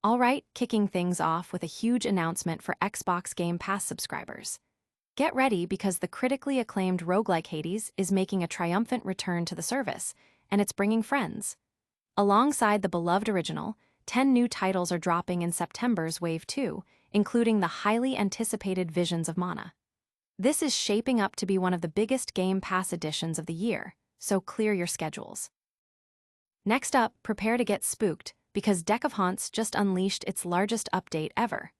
All right, kicking things off with a huge announcement for Xbox Game Pass subscribers. Get ready because the critically acclaimed Roguelike Hades is making a triumphant return to the service, and it's bringing friends. Alongside the beloved original, 10 new titles are dropping in September's Wave 2, including the highly anticipated Visions of Mana. This is shaping up to be one of the biggest Game Pass additions of the year, so clear your schedules. Next up, prepare to get spooked, because Deck of Haunts just unleashed its largest update ever.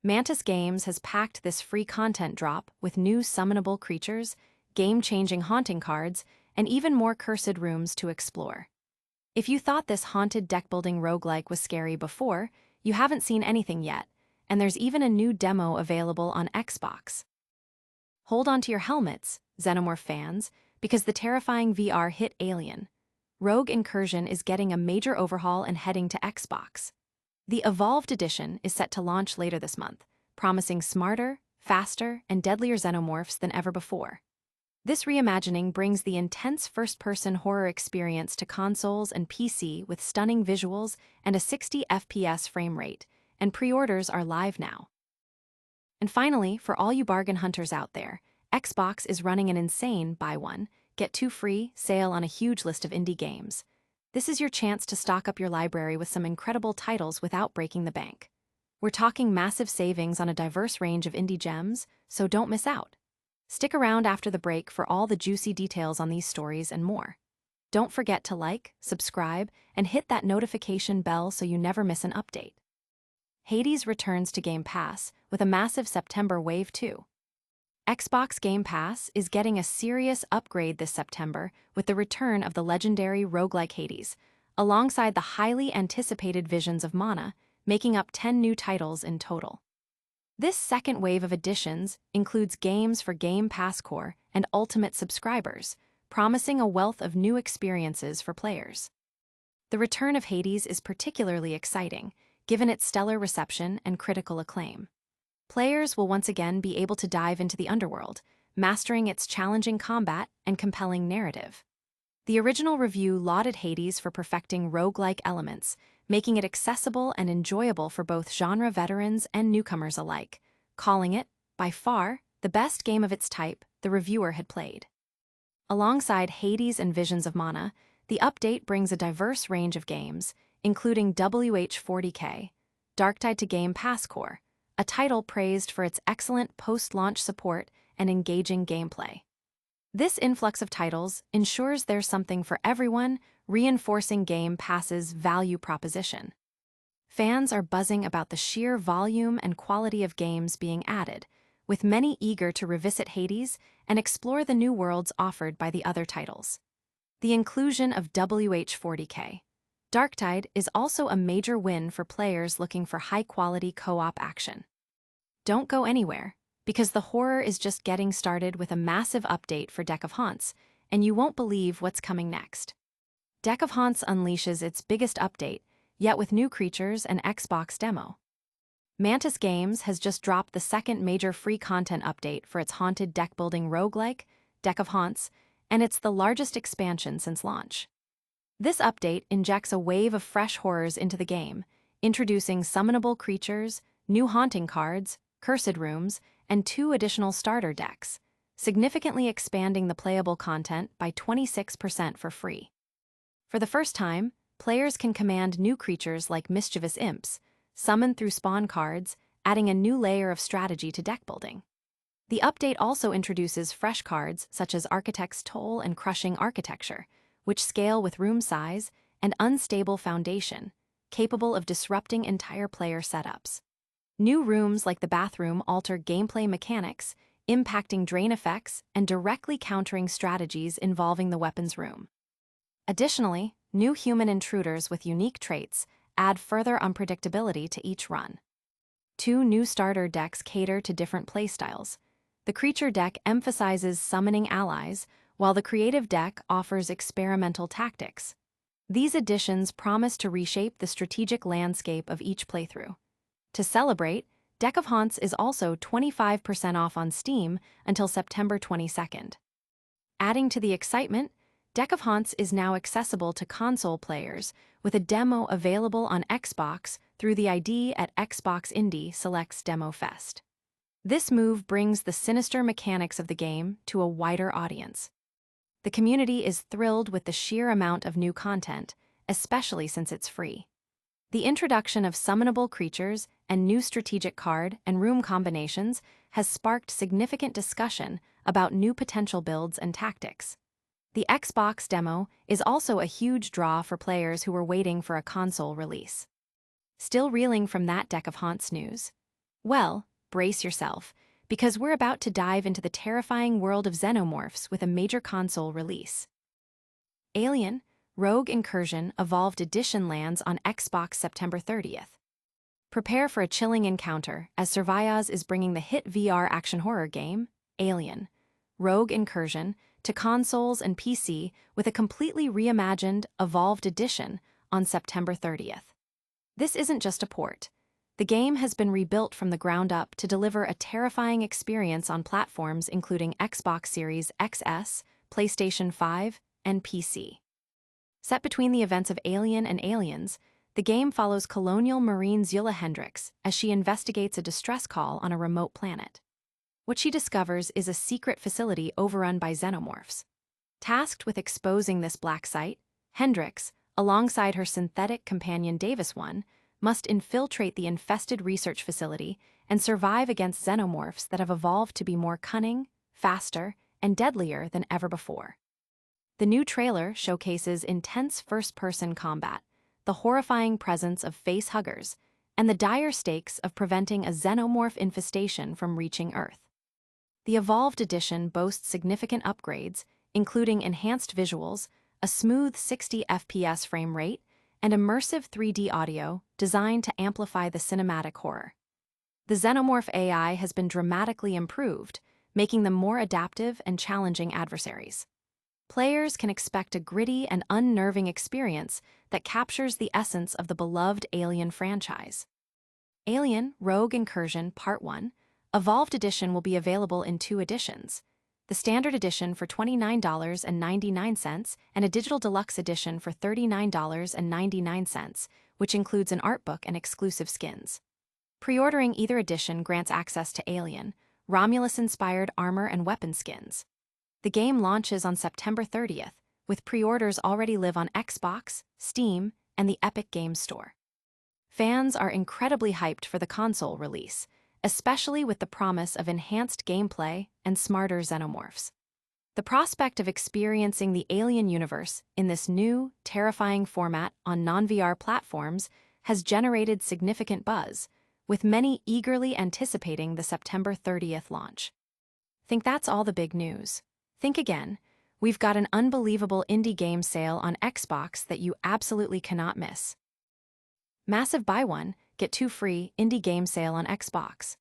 Mantis Games has packed this free content drop with new summonable creatures, game-changing haunting cards, and even more cursed rooms to explore. If you thought this haunted deck-building roguelike was scary before, you haven't seen anything yet, and there's even a new demo available on Xbox. Hold on to your helmets, Xenomorph fans, because the terrifying VR hit Alien. Rogue Incursion is getting a major overhaul and heading to Xbox. The Evolved Edition is set to launch later this month, promising smarter, faster, and deadlier xenomorphs than ever before. This reimagining brings the intense first-person horror experience to consoles and PC with stunning visuals and a 60 FPS frame rate, and pre-orders are live now. And finally, for all you bargain hunters out there, Xbox is running an insane buy one, get two free sale on a huge list of indie games. This is your chance to stock up your library with some incredible titles without breaking the bank. We're talking massive savings on a diverse range of indie gems, so don't miss out. Stick around after the break for all the juicy details on these stories and more. Don't forget to like, subscribe, and hit that notification bell so you never miss an update. Hades returns to Game Pass with a massive September Wave 2. Xbox Game Pass is getting a serious upgrade this September with the return of the legendary roguelike Hades, alongside the highly anticipated Visions of Mana, making up 10 new titles in total. This second wave of additions includes games for Game Pass Core and Ultimate subscribers, promising a wealth of new experiences for players. The return of Hades is particularly exciting, given its stellar reception and critical acclaim. Players will once again be able to dive into the underworld, mastering its challenging combat and compelling narrative. The original review lauded Hades for perfecting roguelike elements, making it accessible and enjoyable for both genre veterans and newcomers alike, calling it, by far, the best game of its type the reviewer had played. Alongside Hades and Visions of Mana, the update brings a diverse range of games, including WH-40K, Darktide to Game Pass Core, a title praised for its excellent post-launch support and engaging gameplay. This influx of titles ensures there's something for everyone, reinforcing Game Pass's value proposition. Fans are buzzing about the sheer volume and quality of games being added, with many eager to revisit Hades and explore the new worlds offered by the other titles. The inclusion of WH-40K, Darktide is also a major win for players looking for high-quality co-op action. Don't go anywhere, because the horror is just getting started with a massive update for Deck of Haunts, and you won't believe what's coming next. Deck of Haunts unleashes its biggest update, yet with new creatures and Xbox demo. Mantis Games has just dropped the second major free content update for its haunted deck-building roguelike, Deck of Haunts, and it's the largest expansion since launch. This update injects a wave of fresh horrors into the game, introducing summonable creatures, new haunting cards, cursed rooms, and 2 additional starter decks, significantly expanding the playable content by 26% for free. For the first time, players can command new creatures like mischievous imps, summoned through spawn cards, adding a new layer of strategy to deck building. The update also introduces fresh cards such as Architect's Toll and Crushing Architecture, which scale with room size and unstable foundation, capable of disrupting entire player setups. New rooms like the bathroom alter gameplay mechanics, impacting drain effects and directly countering strategies involving the weapons room. Additionally, new human intruders with unique traits add further unpredictability to each run. 2 new starter decks cater to different playstyles. The creature deck emphasizes summoning allies, while the creative deck offers experimental tactics. These additions promise to reshape the strategic landscape of each playthrough. To celebrate, Deck of Haunts is also 25% off on Steam until September 22nd. Adding to the excitement, Deck of Haunts is now accessible to console players, with a demo available on Xbox through the ID at Xbox Indie selects Demo Fest. This move brings the sinister mechanics of the game to a wider audience. The community is thrilled with the sheer amount of new content, especially since it's free. The introduction of summonable creatures and new strategic card and room combinations has sparked significant discussion about new potential builds and tactics. The Xbox demo is also a huge draw for players who were waiting for a console release. Still reeling from that deck of haunts news? Well, brace yourself, because we're about to dive into the terrifying world of Xenomorphs with a major console release. Alien: Rogue Incursion Evolved Edition lands on Xbox September 30th. Prepare for a chilling encounter as Survivors is bringing the hit VR action horror game, Alien: Rogue Incursion, to consoles and PC with a completely reimagined, evolved edition on September 30th. This isn't just a port. The game has been rebuilt from the ground up to deliver a terrifying experience on platforms including Xbox Series XS, PlayStation 5, and PC. Set between the events of Alien and Aliens, the game follows Colonial Marine Zula Hendricks as she investigates a distress call on a remote planet. What she discovers is a secret facility overrun by xenomorphs. Tasked with exposing this black site, Hendricks, alongside her synthetic companion Davis One, must infiltrate the infested research facility and survive against xenomorphs that have evolved to be more cunning, faster, and deadlier than ever before. The new trailer showcases intense first-person combat, the horrifying presence of face-huggers, and the dire stakes of preventing a xenomorph infestation from reaching Earth. The Evolved Edition boasts significant upgrades, including enhanced visuals, a smooth 60 FPS frame rate, and immersive 3D audio designed to amplify the cinematic horror. The Xenomorph AI has been dramatically improved, making them more adaptive and challenging adversaries. Players can expect a gritty and unnerving experience that captures the essence of the beloved Alien franchise. Alien: Rogue Incursion Part 1 Evolved Edition will be available in 2 editions. The Standard Edition for $29.99 and a Digital Deluxe Edition for $39.99, which includes an art book and exclusive skins. Pre-ordering either edition grants access to Alien, Romulus-inspired armor and weapon skins. The game launches on September 30th, with pre-orders already live on Xbox, Steam, and the Epic Games Store. Fans are incredibly hyped for the console release, especially with the promise of enhanced gameplay and smarter xenomorphs. The prospect of experiencing the Alien universe in this new, terrifying format on non-VR platforms has generated significant buzz, with many eagerly anticipating the September 30th launch. Think that's all the big news? Think again. We've got an unbelievable indie game sale on Xbox that you absolutely cannot miss. Massive buy one, get 2 free indie game sale on Xbox.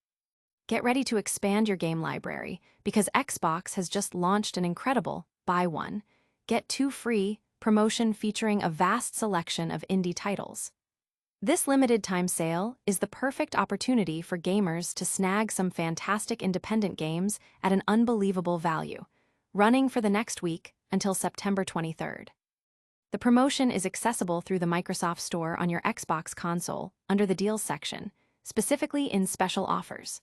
Get ready to expand your game library because Xbox has just launched an incredible buy one, get 2 free promotion featuring a vast selection of indie titles. This limited time sale is the perfect opportunity for gamers to snag some fantastic independent games at an unbelievable value, running for the next week until September 23rd. The promotion is accessible through the Microsoft Store on your Xbox console under the Deals section, specifically in special offers.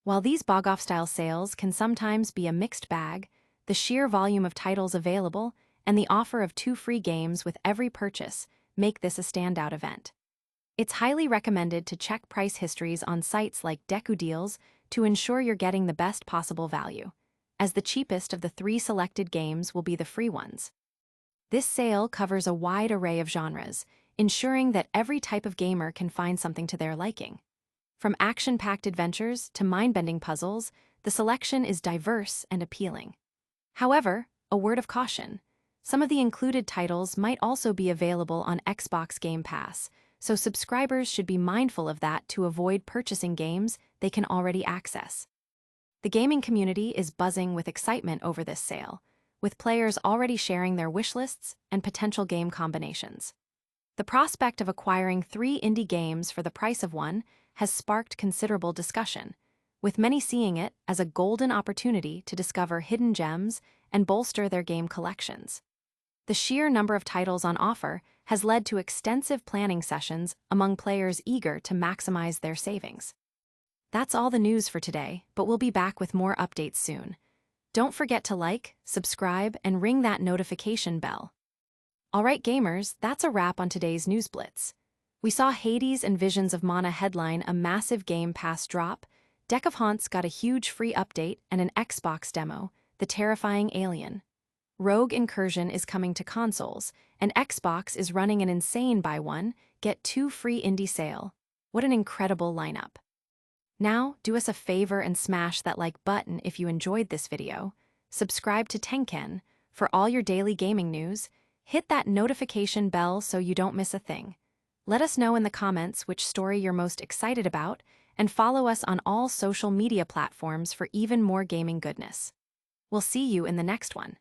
While these bog-off-style sales can sometimes be a mixed bag, the sheer volume of titles available and the offer of 2 free games with every purchase make this a standout event. It's highly recommended to check price histories on sites like Deckbuilding to ensure you're getting the best possible value, as the cheapest of the 3 selected games will be the free ones. This sale covers a wide array of genres, ensuring that every type of gamer can find something to their liking. From action-packed adventures to mind-bending puzzles, the selection is diverse and appealing. However, a word of caution: some of the included titles might also be available on Xbox Game Pass, so subscribers should be mindful of that to avoid purchasing games they can already access. The gaming community is buzzing with excitement over this sale, with players already sharing their wish lists and potential game combinations. The prospect of acquiring 3 indie games for the price of one has sparked considerable discussion, with many seeing it as a golden opportunity to discover hidden gems and bolster their game collections. The sheer number of titles on offer has led to extensive planning sessions among players eager to maximize their savings. That's all the news for today, but we'll be back with more updates soon. Don't forget to like, subscribe, and ring that notification bell. Alright gamers, that's a wrap on today's News Blitz. We saw Hades and Visions of Mana headline a massive Game Pass drop, Deck of Haunts got a huge free update and an Xbox demo, The Terrifying Alien. Rogue Incursion is coming to consoles, and Xbox is running an insane buy one, get two free indie sale. What an incredible lineup. Now, do us a favor and smash that like button if you enjoyed this video. Subscribe to Tenken for all your daily gaming news. Hit that notification bell so you don't miss a thing. Let us know in the comments which story you're most excited about, and follow us on all social media platforms for even more gaming goodness. We'll see you in the next one.